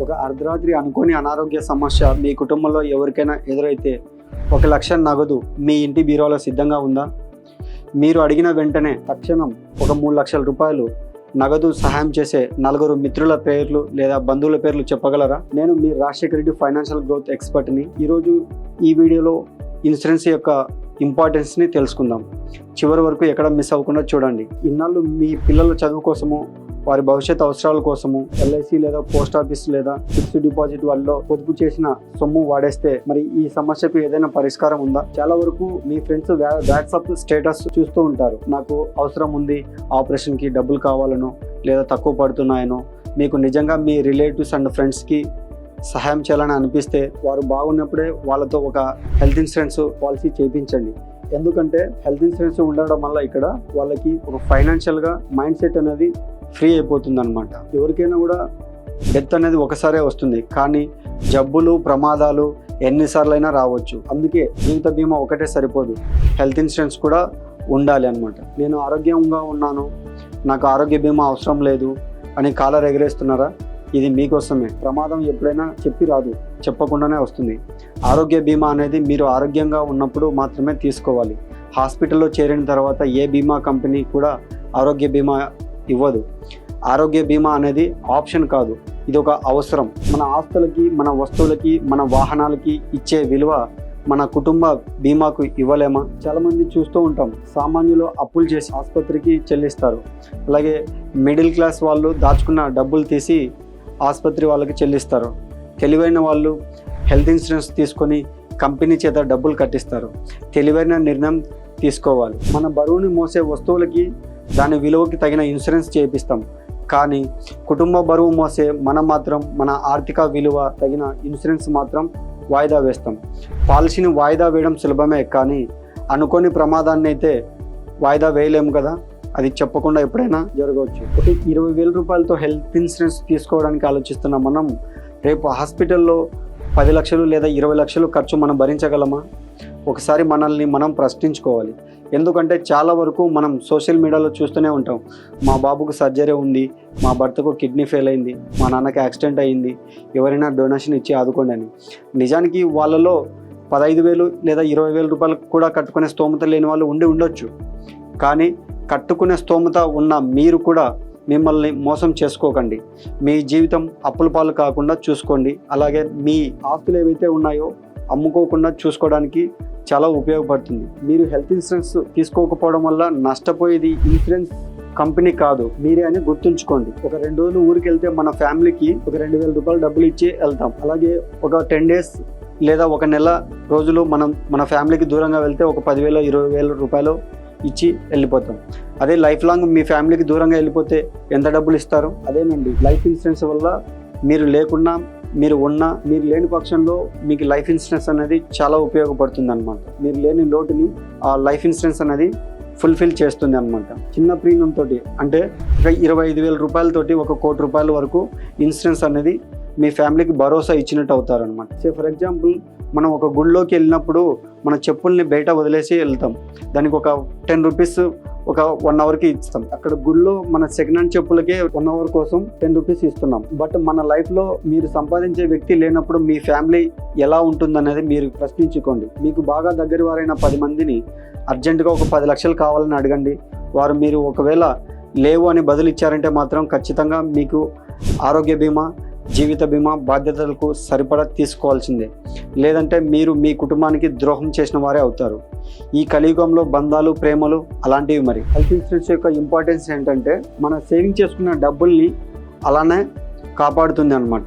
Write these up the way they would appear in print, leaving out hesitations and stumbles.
ఒక అర్ధరాత్రి అనుకోని అనారోగ్య సమస్య మీ కుటుంబంలో ఎవరికైనా ఎదురైతే 1 లక్ష నగదు మీ ఇంటి బీరోలో సిద్ధంగా ఉందా? మీరు అడిగిన వెంటనే తక్షణం ఒక 3 లక్షల రూపాయలు నగదు సహాయం చేసే 4 మిత్రుల పేర్లు లేదా బంధువుల పేర్లు చెప్పగలరా? నేను మీ రాజశేఖర్ రెడ్డి ఫైనాన్షియల్ గ్రోత్ ఎక్స్పర్ట్ని. ఈరోజు ఈ వీడియోలో ఇన్సూరెన్స్ యొక్క ఇంపార్టెన్స్ని తెలుసుకుందాం. చివరి వరకు ఎక్కడ మిస్ అవ్వకుండా చూడండి. ఇన్నాళ్ళు మీ పిల్లల చదువు కోసము, వారి భవిష్యత్ అవసరాల కోసము ఎల్ఐసి లేదా పోస్ట్ ఆఫీస్ లేదా ఫిక్స్డ్ డిపాజిట్ వాళ్ళలో పొదుపు చేసిన సొమ్ము వాడేస్తే మరి ఈ సమస్యకు ఏదైనా పరిష్కారం ఉందా? చాలా వరకు మీ ఫ్రెండ్స్ వాట్సాప్ స్టేటస్ చూస్తూ ఉంటారు. నాకు అవసరం ఉంది, ఆపరేషన్కి డబ్బులు కావాలనో లేదా తక్కువ పడుతున్నాయనో. మీకు నిజంగా మీ రిలేటివ్స్ అండ్ ఫ్రెండ్స్కి సహాయం చేయాలని అనిపిస్తే వారు బాగున్నప్పుడే వాళ్ళతో ఒక హెల్త్ ఇన్సూరెన్స్ పాలసీ చేయించండి. ఎందుకంటే హెల్త్ ఇన్సూరెన్స్ ఉండడం వల్ల ఇక్కడ వాళ్ళకి ఒక ఫైనాన్షియల్గా మైండ్ సెట్ అనేది ఫ్రీ అయిపోతుంది అనమాట. ఎవరికైనా కూడా డెత్ అనేది ఒకసారే వస్తుంది, కానీ జబ్బులు ప్రమాదాలు ఎన్నిసార్లైనా రావచ్చు. అందుకే జీవిత బీమా ఒకటే సరిపోదు, హెల్త్ ఇన్సూరెన్స్ కూడా ఉండాలి అనమాట. నేను ఆరోగ్యంగా ఉన్నాను, నాకు ఆరోగ్య బీమా అవసరం లేదు అని కాలర్ ఎగరేస్తున్నారా? ఇది మీకోసమే. ప్రమాదం ఎప్పుడైనా చెప్పి రాదు, చెప్పకుండానే వస్తుంది. ఆరోగ్య బీమా అనేది మీరు ఆరోగ్యంగా ఉన్నప్పుడు మాత్రమే తీసుకోవాలి. హాస్పిటల్లో చేరిన తర్వాత ఏ బీమా కంపెనీ కూడా ఆరోగ్య బీమా ఇవ్వదు. ఆరోగ్య బీమా అనేది ఆప్షన్ కాదు, ఇది ఒక అవసరం. మన ఆస్తులకి, మన వస్తువులకి, మన వాహనాలకి ఇచ్చే విలువ మన కుటుంబ బీమాకు ఇవ్వలేమా? చాలామంది చూస్తూ ఉంటాం, సామాన్యులు అప్పులు చేసి ఆసుపత్రికి చెల్లిస్తారు. అలాగే మిడిల్ క్లాస్ వాళ్ళు దాచుకున్న డబ్బులు తీసి ఆసుపత్రి వాళ్ళకి చెల్లిస్తారు. తెలివైన వాళ్ళు హెల్త్ ఇన్సూరెన్స్ తీసుకొని కంపెనీ చేత డబ్బులు కట్టిస్తారు. తెలివైన నిర్ణయం తీసుకోవాలి. మన బరువుని మోసే వస్తువులకి దాని విలువకి తగిన ఇన్సూరెన్స్ చేయిస్తాం, కానీ కుటుంబ బరువు మోసే మనం మాత్రం మన ఆర్థిక విలువ తగిన ఇన్సూరెన్స్ మాత్రం వాయిదా వేస్తాం. పాలసీని వాయిదా వేయడం సులభమే, కానీ అనుకోని ప్రమాదాన్ని అయితే వాయిదా వేయలేము కదా. అది చెప్పకుండా ఎప్పుడైనా జరగవచ్చు. 20,000 రూపాయలతో హెల్త్ ఇన్సూరెన్స్ తీసుకోవడానికి ఆలోచిస్తున్న మనం రేపు హాస్పిటల్లో 10 లక్షలు లేదా 20 లక్షలు ఖర్చు మనం భరించగలమా? ఒకసారి మనల్ని మనం ప్రశ్నించుకోవాలి. ఎందుకంటే చాలా వరకు మనం సోషల్ మీడియాలో చూస్తూనే ఉంటాం, మా బాబుకు సర్జరీ ఉంది, మా భర్తకు కిడ్నీ ఫెయిల్ అయింది, మా నాన్నకి యాక్సిడెంట్ అయ్యింది, ఎవరైనా డొనేషన్ ఇచ్చి ఆదుకోండి అని. నిజానికి వాళ్ళలో 15,000 లేదా 20,000 రూపాయలు కూడా కట్టుకునే స్తోమత లేని వాళ్ళు ఉండొచ్చు. కానీ కట్టుకునే స్తోమత ఉన్న మీరు కూడా మిమ్మల్ని మోసం చేసుకోకండి. మీ జీవితం అప్పుల పాలు కాకుండా చూసుకోండి. అలాగే మీ ఆస్తులు ఏవైతే ఉన్నాయో అమ్ముకోకుండా చూసుకోవడానికి చాలా ఉపయోగపడుతుంది. మీరు హెల్త్ ఇన్సూరెన్స్ తీసుకోకపోవడం వల్ల నష్టపోయేది ఇన్సూరెన్స్ కంపెనీ కాదు, మీరే అని గుర్తుంచుకోండి. ఒక 2 రోజులు ఊరికి వెళ్తే మన ఫ్యామిలీకి ఒక 2,000 రూపాయలు డబ్బులు ఇచ్చి వెళ్తాం. అలాగే ఒక 10 డేస్ లేదా ఒక నెల రోజులు మనం మన ఫ్యామిలీకి దూరంగా వెళ్తే ఒక 10,000 20,000 రూపాయలు ఇచ్చి వెళ్ళిపోతాం. అదే లైఫ్ లాంగ్ మీ ఫ్యామిలీకి దూరంగా వెళ్ళిపోతే ఎంత డబ్బులు ఇస్తారు? అదేనండి, లైఫ్ ఇన్సూరెన్స్ వల్ల మీరు లేకున్నా, మీరు ఉన్నా, మీరు లేని పక్షంలో మీకు లైఫ్ ఇన్సూరెన్స్ అనేది చాలా ఉపయోగపడుతుంది అనమాట. మీరు లేని లోటుని ఆ లైఫ్ ఇన్సూరెన్స్ అనేది ఫుల్ఫిల్ చేస్తుంది అనమాట. చిన్న ప్రీమియం తోటి, అంటే ఒక 25,000 రూపాయలతోటి 1 కోటి రూపాయల వరకు ఇన్సూరెన్స్ అనేది మీ ఫ్యామిలీకి భరోసా ఇచ్చినట్టు అవుతారనమాట. ఫర్ ఎగ్జాంపుల్, మనం ఒక గుడిలోకి వెళ్ళినప్పుడు మన చెప్పుల్ని బయట వదిలేసి వెళ్తాం. దానికి ఒక 10 రూపీస్ ఒక 1 అవర్కి ఇస్తాం. అక్కడ గుడిలో మన సెకండ్ హ్యాండ్ చెప్పులకే 1 అవర్ కోసం 10 రూపీస్ ఇస్తున్నాం. బట్ మన లైఫ్లో మీరు సంపాదించే వ్యక్తి లేనప్పుడు మీ ఫ్యామిలీ ఎలా ఉంటుందనేది మీరు ప్రశ్నించుకోండి. మీకు బాగా దగ్గర వారైన 10 మందిని అర్జెంటుగా ఒక 10 లక్షలు కావాలని అడగండి. వారు మీరు ఒకవేళ లేవు అని బదులు ఇచ్చారంటే మాత్రం ఖచ్చితంగా మీకు ఆరోగ్య బీమా, జీవిత బీమా బాధ్యతలకు సరిపడా తీసుకోవాల్సిందే. లేదంటే మీరు మీ కుటుంబానికి ద్రోహం చేసిన వారే అవుతారు. ఈ కలియుగంలో బంధాలు, ప్రేమలు అలాంటివి. మరి హెల్త్ ఇన్సూరెన్స్ యొక్క ఇంపార్టెన్స్ ఏంటంటే మన సేవింగ్ చేసుకున్న డబ్బుల్ని అలానే కాపాడుతుంది అనమాట.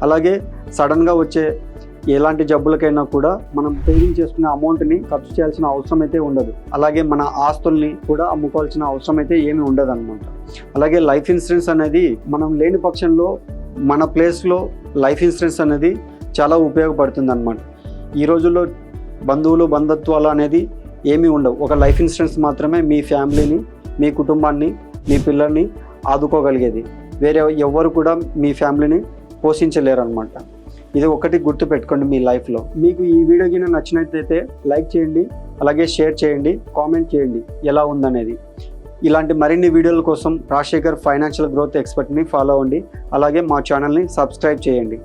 అలాగే సడన్గా వచ్చే ఎలాంటి జబ్బులకైనా కూడా మనం సేవింగ్ చేసుకున్న అమౌంట్ని ఖర్చు చేయాల్సిన అవసరం అయితే ఉండదు. అలాగే మన ఆస్తుల్ని కూడా అమ్ముకోవాల్సిన అవసరం అయితే ఏమీ ఉండదు అనమాట. అలాగే లైఫ్ ఇన్సూరెన్స్ అనేది మనం లేని పక్షంలో మన ప్లేస్లో లైఫ్ ఇన్సూరెన్స్ అనేది చాలా ఉపయోగపడుతుంది అనమాట. ఈ రోజుల్లో బంధువులు, బంధుత్వాలు అనేది ఏమీ ఉండవు. ఒక లైఫ్ ఇన్సూరెన్స్ మాత్రమే మీ ఫ్యామిలీని, మీ కుటుంబాన్ని, మీ పిల్లల్ని ఆదుకోగలిగేది. వేరే ఎవ్వరు కూడా మీ ఫ్యామిలీని పోషించలేరు అనమాట. ఇది ఒకటి గుర్తు పెట్టుకోండి మీ లైఫ్లో. మీకు ఈ వీడియో కింద నచ్చినట్లయితే లైక్ చేయండి, అలాగే షేర్ చేయండి, కామెంట్ చేయండి ఎలా ఉందనేది. ఇలాంటి మరిన్ని వీడియోల కోసం రాజశేఖర్ ఫైనాన్షియల్ గ్రోత్ ఎక్స్పర్ట్ని ఫాలో అవ్వండి. అలాగే మా ఛానల్ని సబ్స్క్రైబ్ చేయండి.